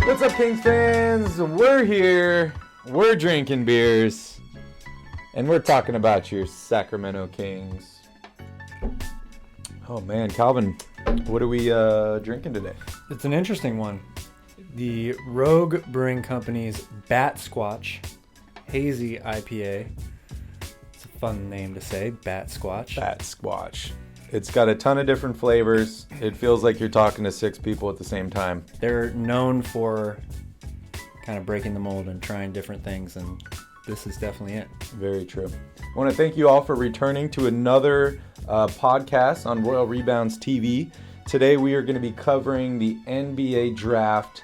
What's up, Kings fans? We're here, we're drinking beers, and we're talking about your Sacramento Kings. Oh man, Calvin, what are we drinking today? It's an interesting one. The Rogue Brewing Company's Bat Squatch Hazy IPA. It's a fun name to say, Bat Squatch. Bat Squatch. It's got a ton of different flavors. It feels like you're talking to 6 people at the same time. They're known for kind of breaking the mold and trying different things, and this is definitely it. Very true. I want to thank you all for returning to another podcast on Royal Rebounds TV. Today we are going to be covering the NBA Draft.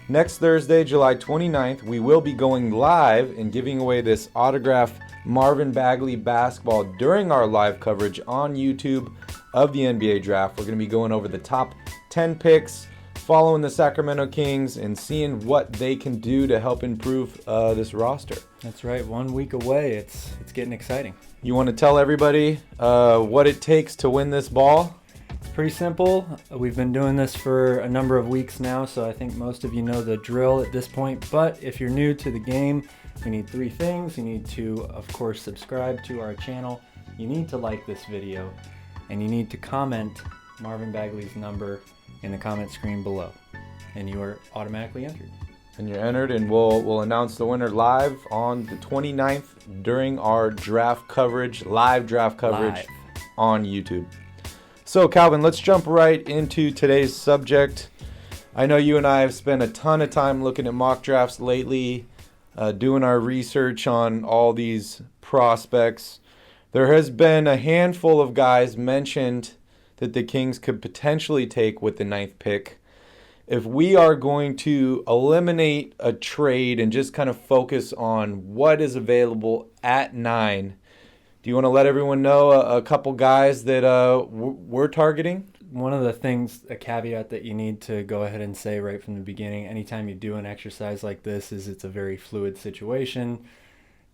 Next Thursday, July 29th, we will be going live and giving away this autographed Marvin Bagley basketball during our live coverage on YouTube of the NBA Draft. We're going to be going over the top 10 picks, following the Sacramento Kings, and seeing what they can do to help improve this roster. That's right. 1 week away. It's getting exciting. You want to tell everybody what it takes to win this ball? It's pretty simple. We've been doing this for a number of weeks now, so I think most of you know the drill at this point. But if you're new to the game, we need 3 things. You need to, of course, subscribe to our channel. You need to like this video, and you need to comment Marvin Bagley's number in the comment screen below, and you are automatically entered. And you're entered, and we'll announce the winner live on the 29th during our draft coverage, live draft coverage on YouTube. So, Calvin, let's jump right into today's subject. I know you and I have spent a ton of time looking at mock drafts lately, doing our research on all these prospects. There has been a handful of guys mentioned that the Kings could potentially take with the 9th pick. If we are going to eliminate a trade and just kind of focus on what is available at 9, do you want to let everyone know a couple guys that we're targeting? One of the things, a caveat that you need to go ahead and say right from the beginning, anytime you do an exercise like this, is it's a very fluid situation.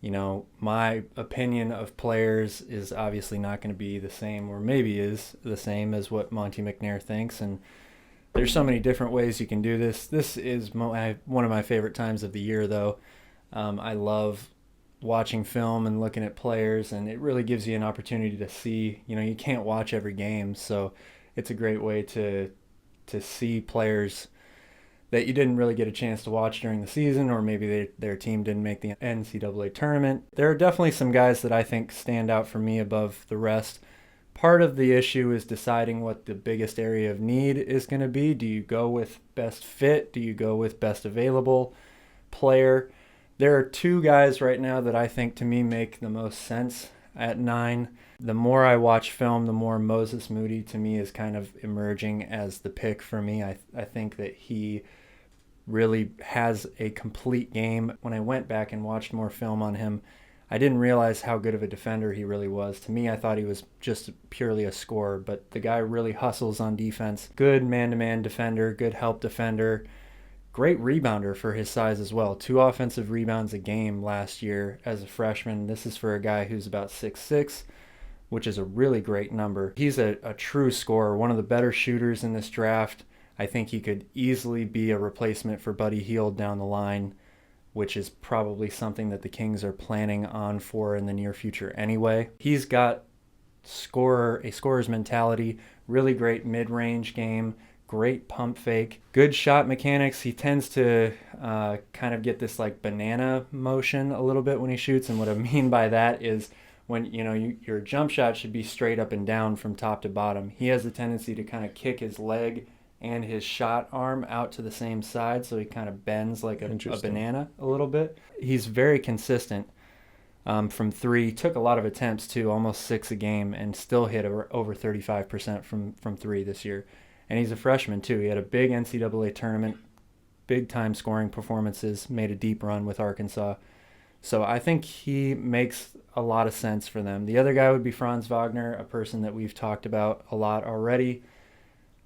You know, my opinion of players is obviously not going to be the same, or maybe is the same as what Monty McNair thinks. And there's so many different ways you can do this. This is one of my favorite times of the year, though. I love watching film and looking at players, and it really gives you an opportunity to see, you know, you can't watch every game, so it's a great way to see players that you didn't really get a chance to watch during the season, or maybe their team didn't make the NCAA tournament. There are definitely some guys that I think stand out for me above the rest. Part of the issue is deciding what the biggest area of need is going to be. Do you go with best fit? Do you go with best available player? There are 2 guys right now that I think, to me, make the most sense at 9. The more I watch film, the more Moses Moody, to me, is kind of emerging as the pick for me. I think that he really has a complete game. When I went back and watched more film on him, I didn't realize how good of a defender he really was. To me, I thought he was just purely a scorer, but the guy really hustles on defense. Good man-to-man defender, good help defender, great rebounder for his size as well. 2 offensive rebounds a game last year as a freshman. This is for a guy who's about 6'6", which is a really great number. He's a true scorer, one of the better shooters in this draft. I think he could easily be a replacement for Buddy Hield down the line, which is probably something that the Kings are planning on for in the near future anyway. He's got a scorer's mentality, really great mid-range game, great pump fake, good shot mechanics. He tends to kind of get this like banana motion a little bit when he shoots, and what I mean by that is when your jump shot should be straight up and down from top to bottom. He has a tendency to kind of kick his leg and his shot arm out to the same side, so he kind of bends like a banana a little bit. He's very consistent from 3. Took a lot of attempts too, almost 6 a game, and still hit over 35% from 3 this year. And he's a freshman too. He had a big NCAA tournament, big time scoring performances, made a deep run with Arkansas. So I think he makes a lot of sense for them. The other guy would be Franz Wagner, a person that we've talked about a lot already.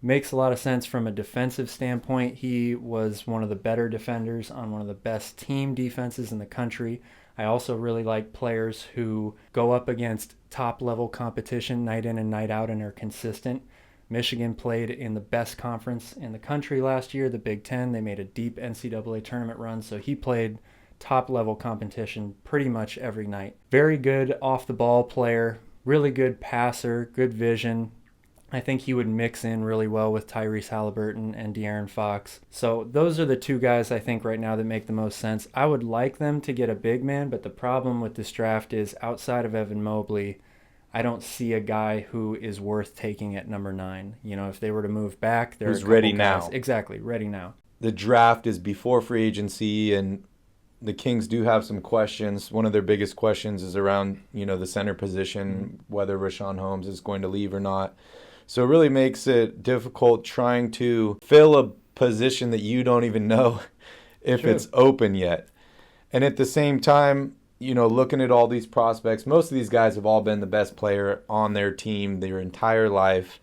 Makes a lot of sense from a defensive standpoint. He was one of the better defenders on one of the best team defenses in the country. I also really like players who go up against top-level competition night in and night out and are consistent. Michigan played in the best conference in the country last year, the Big Ten. They made a deep NCAA tournament run, so he played top-level competition pretty much every night. Very good off-the-ball player, really good passer, good vision. I think he would mix in really well with Tyrese Haliburton and De'Aaron Fox. So those are the two guys I think right now that make the most sense. I would like them to get a big man, but the problem with this draft is outside of Evan Mobley, I don't see a guy who is worth taking at number 9. You know, if they were to move back, they're ready now. Exactly, ready now. The draft is before free agency, and the Kings do have some questions. One of their biggest questions is around, the center position, whether Richaun Holmes is going to leave or not. So it really makes it difficult trying to fill a position that you don't even know if it's open yet. And at the same time, looking at all these prospects, most of these guys have all been the best player on their team their entire life.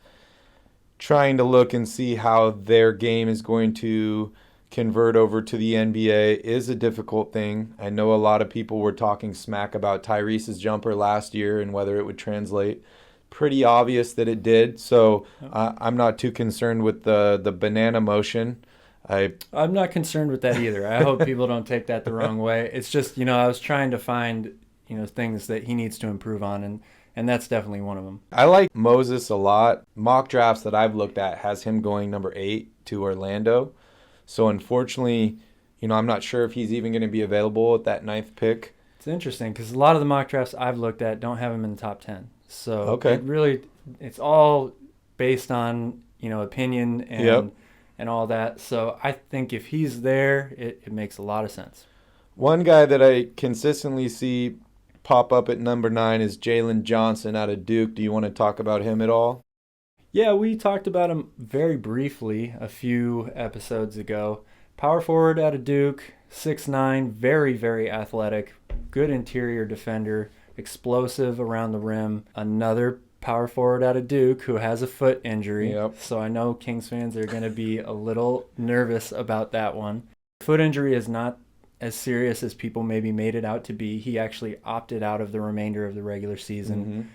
Trying to look and see how their game is going to convert over to the NBA is a difficult thing. I know a lot of people were talking smack about Tyrese's jumper last year and whether it would translate. Pretty obvious that it did, so I'm not too concerned with the banana motion. I'm not concerned with that either. I hope people don't take that the wrong way. It's just, I was trying to find, things that he needs to improve on, and that's definitely one of them. I like Moses a lot. Mock drafts that I've looked at has him going number 8 to Orlando. So unfortunately, I'm not sure if he's even going to be available at that 9th pick. It's interesting because a lot of the mock drafts I've looked at don't have him in the top 10. So it's all based on, opinion and all that. So I think if he's there, it makes a lot of sense. One guy that I consistently see pop up at number 9 is Jalen Johnson out of Duke. Do you want to talk about him at all? Yeah, we talked about him very briefly a few episodes ago. Power forward out of Duke, 6'9", very, very athletic, good interior defender, explosive around the rim. Another power forward out of Duke who has a foot injury. Yep. So I know Kings fans are going to be a little nervous about that one. Foot injury is not as serious as people maybe made it out to be. He actually opted out of the remainder of the regular season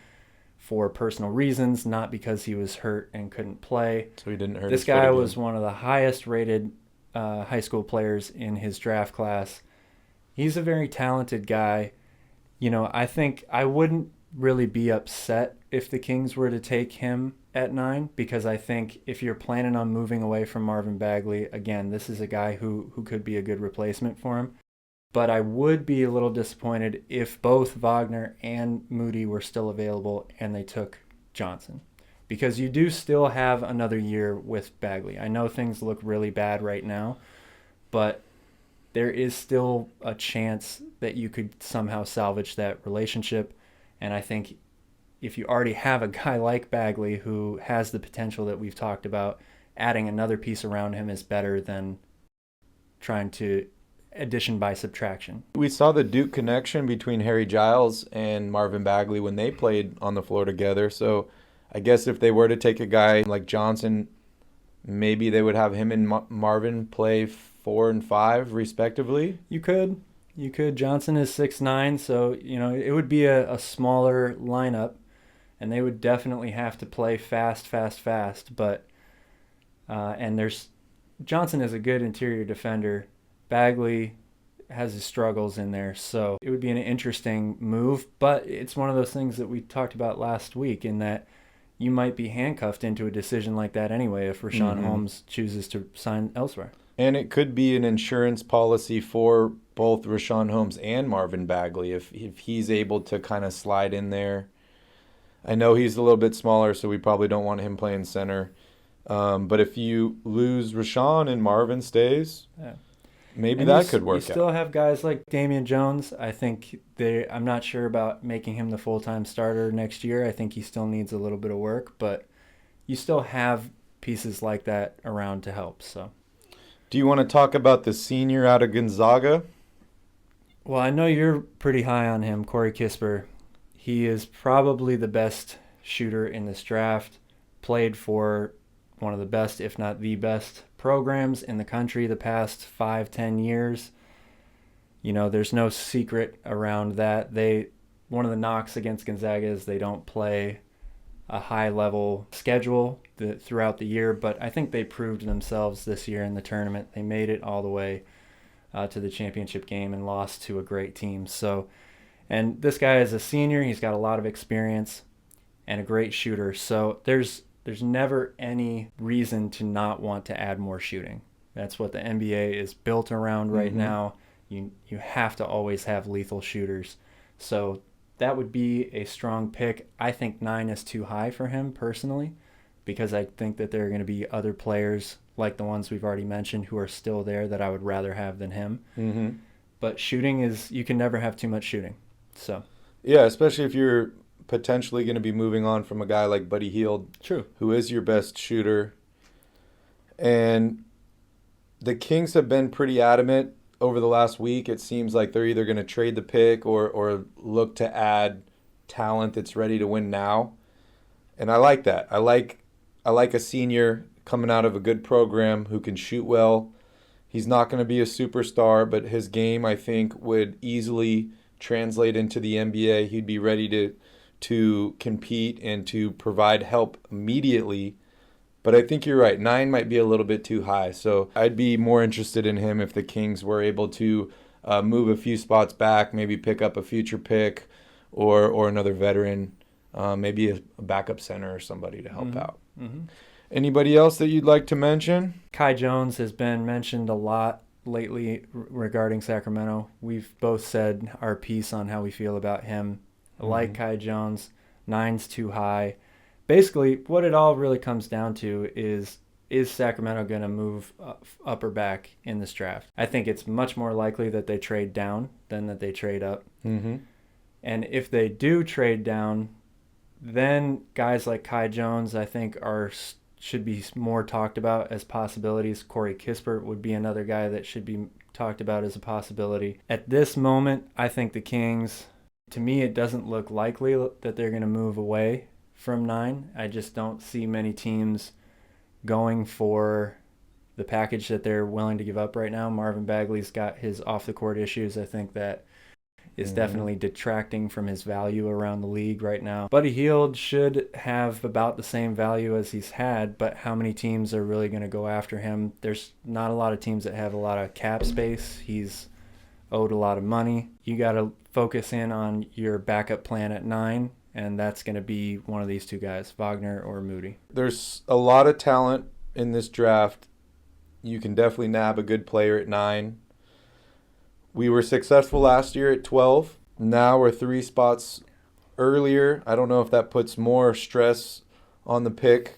for personal reasons, not because he was hurt and couldn't play. So he didn't hurt This his foot guy again. was one of the highest rated high school players in his draft class. He's a very talented guy. I think I wouldn't really be upset if the Kings were to take him at 9, because I think if you're planning on moving away from Marvin Bagley, again, this is a guy who could be a good replacement for him. But I would be a little disappointed if both Wagner and Moody were still available and they took Johnson, because you do still have another year with Bagley. I know things look really bad right now, but there is still a chance that you could somehow salvage that relationship. And I think if you already have a guy like Bagley who has the potential that we've talked about, adding another piece around him is better than trying to addition by subtraction. We saw the Duke connection between Harry Giles and Marvin Bagley when they played on the floor together. So I guess if they were to take a guy like Johnson, maybe they would have him and Marvin play 4 and 5 respectively. You could. Johnson is 6'9", so it would be a smaller lineup, and they would definitely have to play fast. But Johnson is a good interior defender. Bagley has his struggles in there, so it would be an interesting move. But it's one of those things that we talked about last week, in that you might be handcuffed into a decision like that anyway if Richaun Holmes chooses to sign elsewhere. And it could be an insurance policy for both Richaun Holmes and Marvin Bagley if he's able to kind of slide in there. I know he's a little bit smaller, so we probably don't want him playing center. But if you lose Richaun and Marvin stays, maybe that could work out. You still have guys like Damian Jones. I think I'm not sure about making him the full-time starter next year. I think he still needs a little bit of work, but you still have pieces like that around to help. So, do you want to talk about the senior out of Gonzaga? Well, I know you're pretty high on him, Corey Kispert. He is probably the best shooter in this draft. Played for one of the best, if not the best, programs in the country the past 5-10 years. There's no secret around that. One of the knocks against Gonzaga is they don't play a high-level schedule throughout the year, but I think they proved themselves this year in the tournament. They made it all the way to the championship game and lost to a great team. So, and this guy is a senior. He's got a lot of experience and a great shooter. So there's never any reason to not want to add more shooting. That's what the NBA is built around right now. You have to always have lethal shooters. So that would be a strong pick. I think 9 is too high for him personally, because I think that there are going to be other players like the ones we've already mentioned who are still there that I would rather have than him. But shooting is, you can never have too much shooting. So yeah, especially if you're potentially going to be moving on from a guy like Buddy Hield, who is your best shooter. And the Kings have been pretty adamant over the last week. It seems like they're either going to trade the pick or look to add talent that's ready to win now. And I like that. I like a senior coming out of a good program who can shoot well. He's not going to be a superstar, but his game, I think, would easily translate into the NBA. He'd be ready to compete and to provide help immediately. But I think you're right. 9 might be a little bit too high. So I'd be more interested in him if the Kings were able to move a few spots back, maybe pick up a future pick or another veteran, maybe a backup center or somebody to help out. Anybody else that you'd like to mention? Kai Jones has been mentioned a lot lately regarding Sacramento. We've both said our piece on how we feel about him. I like Kai Jones. 9's too high. Basically, what it all really comes down to is Sacramento going to move up or back in this draft? I think it's much more likely that they trade down than that they trade up. And if they do trade down, then guys like Kai Jones, I think, should be more talked about as possibilities. Corey Kispert would be another guy that should be talked about as a possibility. At this moment, I think the Kings, to me, it doesn't look likely that they're going to move away from 9. I just don't see many teams going for the package that they're willing to give up right now. Marvin Bagley's got his off-the-court issues. I think that is definitely detracting from his value around the league right now. Buddy Hield should have about the same value as he's had, but how many teams are really going to go after him? There's not a lot of teams that have a lot of cap space. He's owed a lot of money. You got to focus in on your backup plan at 9, and that's going to be one of these two guys, Wagner or Moody. There's a lot of talent in this draft. You can definitely nab a good player at 9. We were successful last year at 12. Now we're 3 spots earlier. I don't know if that puts more stress on the pick,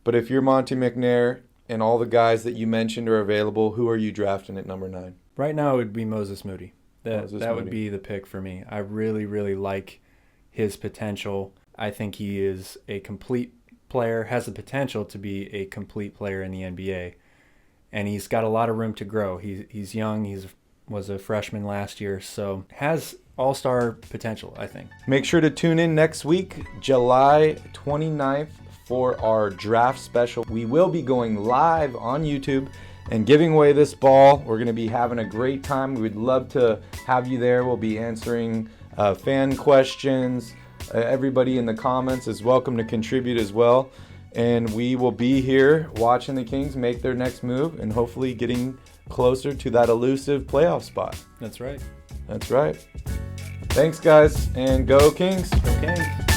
but if you're Monty McNair and all the guys that you mentioned are available, who are you drafting at number 9? Right now it would be Moses Moody. That Moody would be the pick for me. I really, really like his potential. I think he is a complete player, has the potential to be a complete player in the NBA, and he's got a lot of room to grow. He's young. Was a freshman last year, so has all-star potential, I think. Make sure to tune in next week, July 29th, for our draft special. We will be going live on YouTube and giving away this ball. We're going to be having a great time. We would love to have you there. We'll be answering fan questions. Everybody in the comments is welcome to contribute as well. And we will be here watching the Kings make their next move and hopefully getting closer to that elusive playoff spot. That's right. That's right. Thanks, guys, and go Kings. Go Kings.